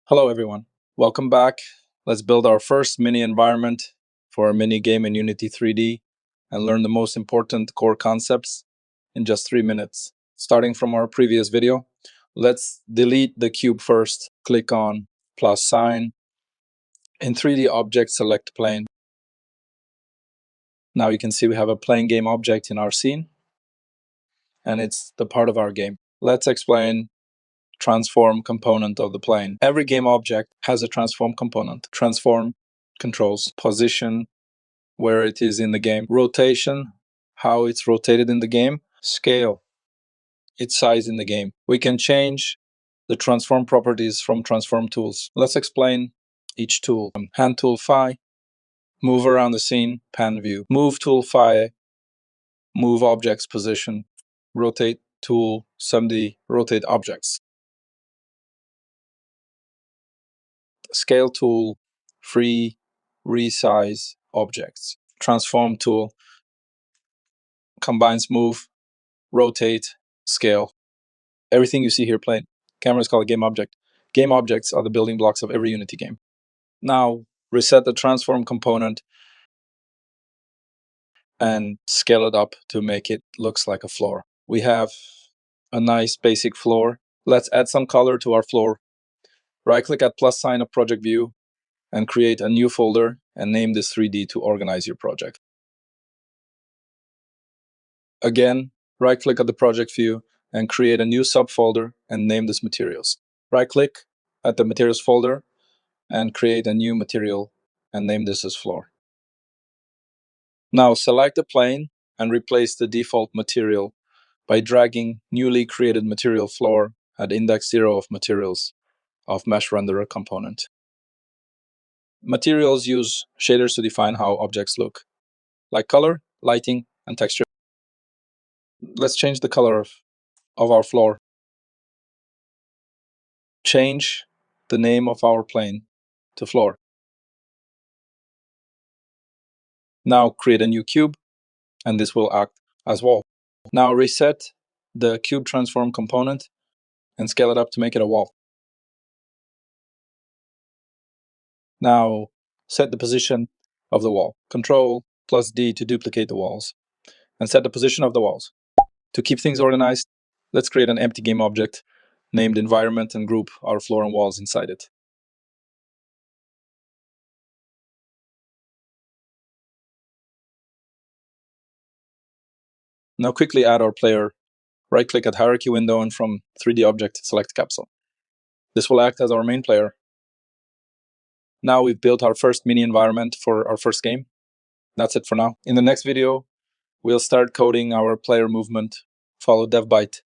Hello everyone, welcome back. Let's build our first mini environment for a mini game in Unity 3D and learn the most important core concepts in just 3 minutes. Starting from our previous video, let's delete the cube first. Click on plus sign. In 3D object, select plane. Now you can see we have a plane game object in our scene, and it's the part of our game. Let's explain transform component of the plane. Every game object has a transform component. Transform controls position, where it is in the game, rotation, how it's rotated in the game, scale, its size in the game. We can change the transform properties from transform tools. Let's explain each tool. Hand tool phi, move around the scene, pan view. Move tool phi, move objects position. Rotate tool 70, rotate objects. Scale tool, free, resize objects. Transform tool combines move, rotate, scale. Everything you see here played. Camera is called a game object. Game objects are the building blocks of every Unity game. Now, reset the transform component and scale it up to make it looks like a floor. We have a nice basic floor. Let's add some color to our floor. Right-click at plus sign of project view and create a new folder and name this 3D to organize your project. Again, right-click at the project view and create a new subfolder and name this materials. Right-click at the materials folder and create a new material and name this as floor. Now select the plane and replace the default material by dragging newly created material floor at index 0 of materials of mesh renderer component. Materials use shaders to define how objects look, like color, lighting, and texture. Let's change the color of our floor. Change the name of our plane to floor. Now create a new cube, and this will act as wall. Now reset the cube transform component and scale it up to make it a wall. Now set the position of the wall. Control plus D to duplicate the walls, and set the position of the walls. To keep things organized, let's create an empty game object named environment and group our floor and walls inside it. Now quickly add our player. Right-click at hierarchy window and from 3D object, select capsule. This will act as our main player. Now we've built our first mini environment for our first game. That's it for now. In the next video, we'll start coding our player movement. Follow DevByte.